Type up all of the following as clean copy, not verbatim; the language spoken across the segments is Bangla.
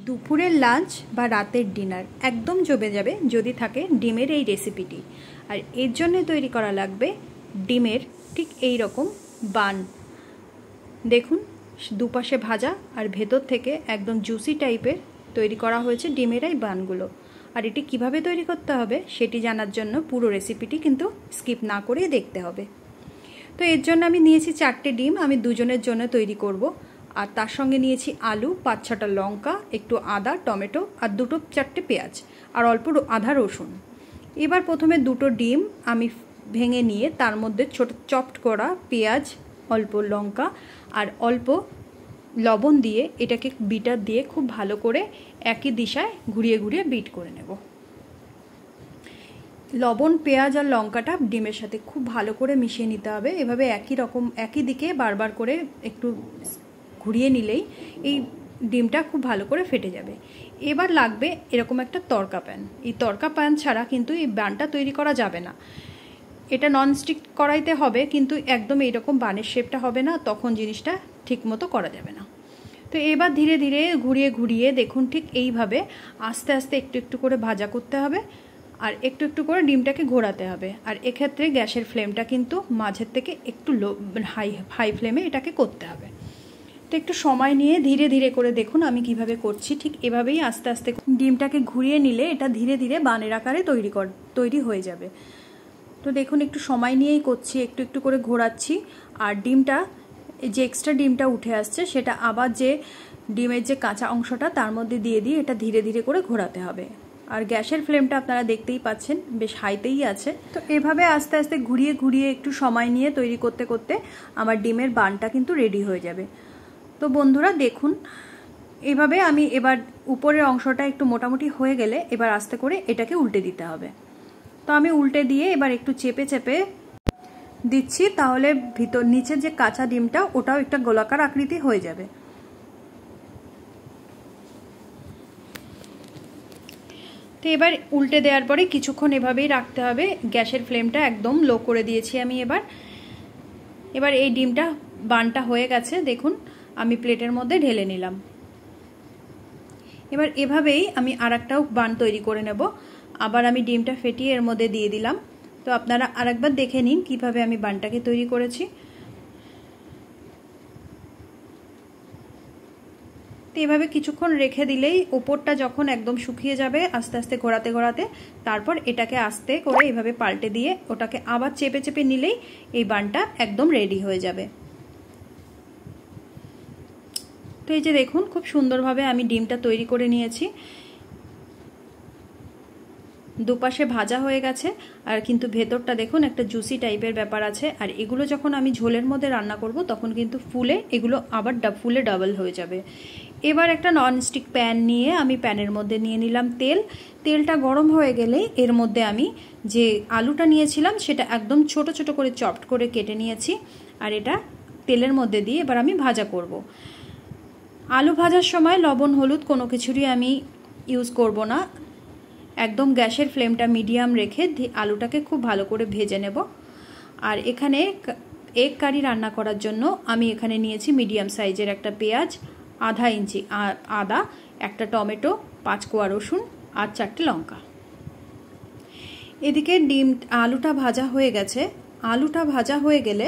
দুপুরের লাঞ্চ বা রাতের ডিনার একদম জমে যাবে যদি থাকে ডিমের এই রেসিপিটি। আর এর জন্য তৈরি করা লাগবে ডিমের ঠিক এই রকম বান। দেখুন দুপাশে ভাজা আর ভেতর থেকে একদম জুসি টাইপের তৈরি করা হয়েছে ডিমের এই বানগুলো। আর এটি কিভাবে তৈরি করতে হবে সেটি জানার জন্য পুরো রেসিপিটি কিন্তু স্কিপ না করে দেখতে হবে। তো এর জন্য আমি নিয়েছি 4টে ডিম, আমি দুজনের জন্য তৈরি করব। আর তার সঙ্গে নিয়েছি আলু, 5-6টা লঙ্কা, একটু আদা, টমেটো আর 2-4টে পেঁয়াজ আর অল্প আধা রসুন। এবার প্রথমে 2টো ডিম আমি ভেঙে নিয়ে তার মধ্যে ছোট চপড করা পেঁয়াজ, অল্প লঙ্কা আর অল্প লবণ দিয়ে এটাকে বিটার দিয়ে খুব ভালো করে একই দিশায় ঘুরিয়ে ঘুরিয়ে বিট করে নেব। লবণ, পেঁয়াজ আর লঙ্কাটা ডিমের সাথে খুব ভালো করে মিশিয়ে নিতে হবে। এভাবে একই দিকে বারবার করে একটু ঘুরিয়ে নিলেই এই ডিমটা খুব ভালো করে ফেটে যাবে। এবার লাগবে এরকম একটা তড়কা প্যান। এই তড়কা প্যান ছাড়া কিন্তু এই বানটা তৈরি করা যাবে না। এটা ননস্টিক কড়াইতে হবে, কিন্তু একদম এইরকম বানের শেপটা হবে না, তখন জিনিসটা ঠিকমতো করা যাবে না। তো এবার ধীরে ধীরে ঘুরিয়ে ঘুরিয়ে দেখুন ঠিক এইভাবে আস্তে আস্তে একটু একটু করে ভাজা করতে হবে আর একটু একটু করে ডিমটাকে ঘোরাতে হবে। আর এক্ষেত্রে গ্যাসের ফ্লেমটা কিন্তু মাঝের থেকে একটু হাই ফ্লেমে এটাকে করতে হবে। তো একটু সময় নিয়ে ধীরে ধীরে করে দেখুন আমি কিভাবে করছি। ঠিক এভাবেই আস্তে আস্তে ডিমটাকে ঘুরিয়ে নিলে এটা ধীরে ধীরে বানের আকারে তৈরি হয়ে যাবে। তো দেখুন একটু সময় নিয়েই করছি, একটু একটু করে ঘোরাচ্ছি। আর ডিমটা যে এক্সট্রা ডিমটা উঠে আসছে সেটা আবার যে ডিমের যে কাঁচা অংশটা তার মধ্যে দিয়ে এটা ধীরে ধীরে করে ঘোরাতে হবে। আর গ্যাসের ফ্লেমটা আপনারা দেখতেই পাচ্ছেন বেশ হাইতেই আছে। তো এভাবে আস্তে আস্তে ঘুরিয়ে ঘুরিয়ে একটু সময় নিয়ে তৈরি করতে করতে আমার ডিমের বানটা কিন্তু রেডি হয়ে যাবে। তো বন্ধুরা দেখুন এইভাবে আমি এবার উপরের অংশটা একটু মোটামুটি হয়ে গেলে এবার আস্তে করে এটাকে উল্টে দিতে হবে। তো আমি উল্টে দিয়ে এবার একটু চেপে চেপে দিচ্ছি, তাহলে নিচের যে কাঁচা ডিমটা ওটাও একটা গোলাকার আকৃতি হয়ে যাবে। তো এবার উল্টে দেওয়ার পরে কিছুক্ষণ এভাবেই রাখতে হবে। গ্যাসের ফ্লেমটা একদম লো করে দিয়েছি আমি। এবার এই ডিমটা বানটা হয়ে গেছে, দেখুন আমি প্লেটের মধ্যে ঢেলে নিলাম। এবার এভাবেই আমি আরেকটাও বান তৈরি করে নেব। আবার আমি ডিমটা ফেটিয়ে এর মধ্যে দিয়ে দিলাম। তো আপনারা আরেকবার দেখে নিন কিভাবে আমি বানটাকে তৈরি করেছি। তো এভাবে কিছুক্ষণ রেখে দিলেই ওপরটা যখন একদম শুকিয়ে যাবে আস্তে আস্তে ঘোরাতে ঘোরাতে তারপর এটাকে আস্তে করে এইভাবে পাল্টে দিয়ে ওটাকে আবার চেপে চেপে নিলেই এই বানটা একদম রেডি হয়ে যাবে। তো এই যে দেখুন খুব সুন্দরভাবে আমি ডিমটা তৈরি করে নিয়েছি। দুপাশে ভাজা হয়ে গেছে আর কিন্তু ভেতরটা দেখুন একটা জুসি টাইপের ব্যাপার আছে। আর এগুলো যখন আমি ঝোলের মধ্যে রান্না করব তখন কিন্তু এগুলো আবার ফুলে ডাবল হয়ে যাবে। এবার একটা ননস্টিক প্যান নিয়ে আমি প্যানের মধ্যে নিয়ে নিলাম তেলটা গরম হয়ে গেলে এর মধ্যে আমি যে আলুটা নিয়েছিলাম সেটা একদম ছোট ছোট করে চপড করে কেটে নিয়েছি। আর এটা তেলের মধ্যে দিয়ে এবার আমি ভাজা করব। আলু ভাজার সময় লবণ হলুদ কোনো কিছুরই আমি ইউজ করব না। একদম গ্যাসের ফ্লেমটা মিডিয়াম রেখে আলুটাকে খুব ভালো করে ভেজে নেব। আর এখানে এগ কারি রান্না করার জন্য আমি এখানে নিয়েছি মিডিয়াম সাইজের একটা পেঁয়াজ, আধা ইঞ্চি আদা, একটা টমেটো, 5 কোয়া রসুন আর 4টে লঙ্কা। এদিকে আলুটা ভাজা হয়ে গেছে। আলুটা ভাজা হয়ে গেলে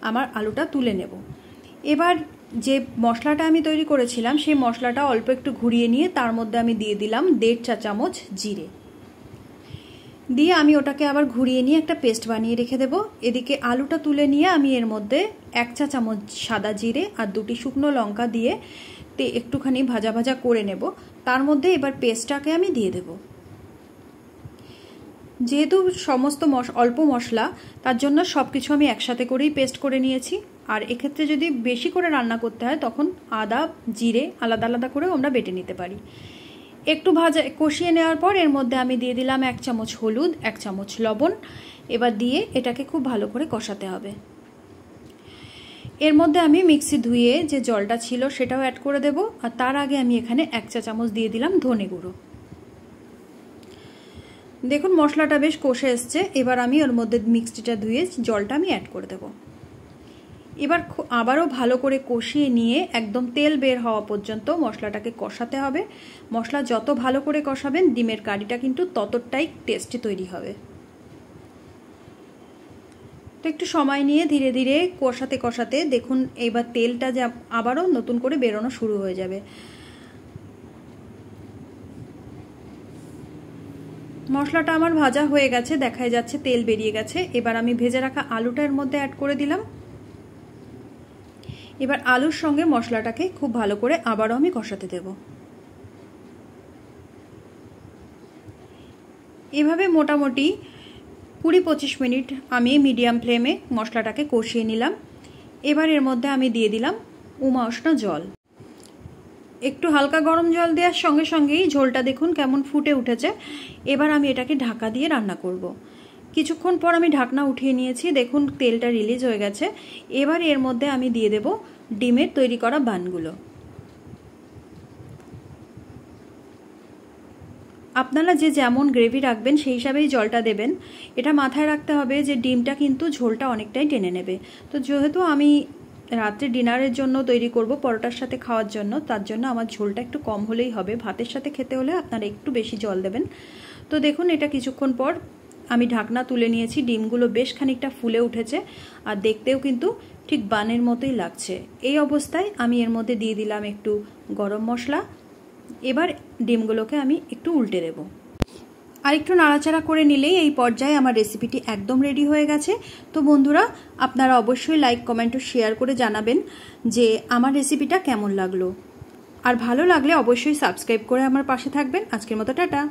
আমার আলুটা তুলে নেব। এবার যে মশলাটা আমি তৈরি করেছিলাম সেই মশলাটা অল্প একটু ঘুরিয়ে নিয়ে তার মধ্যে আমি দিয়ে দিলাম 1.5 চা চামচ জিরে দিয়ে আমি ওটাকে আবার ঘুরিয়ে নিয়ে একটা পেস্ট বানিয়ে রেখে দেব। এদিকে আলুটা তুলে নিয়ে আমি এর মধ্যে 1 চা চামচ সাদা জিরে আর 2টি শুকনো লঙ্কা দিয়ে একটুখানি ভাজা ভাজা করে নেব। তার মধ্যে এবার পেস্টটাকে আমি দিয়ে দেব। যেহেতু সমস্ত অল্প মশলা তার জন্য সব কিছু আমি একসাথে করেই পেস্ট করে নিয়েছি। আর এক্ষেত্রে যদি বেশি করে রান্না করতে হয় তখন আদা জিরে আলাদা আলাদা করেও আমরা বেটে নিতে পারি। একটু কষিয়ে নেওয়ার পর এর মধ্যে আমি দিয়ে দিলাম 1 চামচ হলুদ, 1 চামচ লবণ। এবার দিয়ে এটাকে খুব ভালো করে কষাতে হবে। এর মধ্যে আমি মিক্সি ধুয়ে যে জলটা ছিল সেটাও অ্যাড করে দেব। আর তার আগে আমি এখানে 1 চা চামচ দিয়ে দিলাম ধনে গুঁড়ো। দেখুন মশলাটা বেশ কষে এসছে। এবার আমি ওর মধ্যে মিক্সিটা ধুয়ে জলটা আমি অ্যাড করে দেব। এবার আবারও ভালো করে কষিয়ে নিয়ে একদম তেল বের হওয়া পর্যন্ত মশলাটাকে কষাতে হবে। মশলা যত ভালো করে কষাবেন ডিমের কারিটা কিন্তু ততটাই টেস্টি তৈরি হবে। তো একটু সময় নিয়ে ধীরে ধীরে কষাতে কষাতে দেখুন এবার তেলটা যা আবারও নতুন করে বেরোনো শুরু হয়ে যাবে। মশলাটা আমার ভাজা হয়ে গেছে, দেখাই যাচ্ছে তেল বেরিয়ে গেছে। এবার আমি ভেজে রাখা আলুটা এর মধ্যে অ্যাড করে দিলাম। এবার আলুর সঙ্গে মশলাটাকে খুব ভালো করে আবারও আমি কষাতে দেব। এভাবে মোটামুটি 20-25 মিনিট আমি মিডিয়াম ফ্লেমে মশলাটাকে কষিয়ে নিলাম। এবার এর মধ্যে আমি দিয়ে দিলাম উষ্ণ জল। একটু হালকা গরম জল দেওয়ার সঙ্গে সঙ্গেই ঝোলটা দেখুন কেমন ফুটে উঠেছে। এবার আমি এটাকে ঢাকা দিয়ে রান্না করব। কিছুক্ষণ পর আমি ঢাকনা উঠিয়ে নিয়েছি, দেখুন তেলটা রিলিজ হয়ে গেছে। এবার এর মধ্যে আমি দিয়ে দেব ডিমের তৈরি করা বানগুলো। আপনারা যে যেমন গ্রেভি রাখবেন সেই হিসাবেই জলটা দেবেন। এটা মাথায় রাখতে হবে যে ডিমটা কিন্তু ঝোলটা অনেকটাই টেনে নেবে। তো যেহেতু আমি রাত্রে ডিনারের জন্য তৈরি করব, পরোটার সাথে খাওয়ার জন্য, তার জন্য আমার ঝোলটা একটু কম হলেই হবে। ভাতের সাথে খেতে হলে আপনারা একটু বেশি জল দেবেন। তো দেখুন এটা কিছুক্ষণ পর আমি ঢাকনা তুলে নিয়েছি, ডিমগুলো বেশ খানিকটা ফুলে উঠেছে আর দেখতেও কিন্তু ঠিক বানের মতোই লাগছে। এই অবস্থায় আমি এর মধ্যে দিয়ে দিলাম একটু গরম মশলা। এবার ডিমগুলোকে আমি একটু উল্টে দেব আর একটু নাড়াচাড়া করে নিলেই এই পর্যায়ে আমার রেসিপিটি একদম রেডি হয়ে গেছে। তো বন্ধুরা, আপনারা অবশ্যই লাইক, কমেন্ট ও শেয়ার করে জানাবেন যে আমার রেসিপিটা কেমন লাগলো। আর ভালো লাগলে অবশ্যই সাবস্ক্রাইব করে আমার পাশে থাকবেন। আজকের মতো টাটা।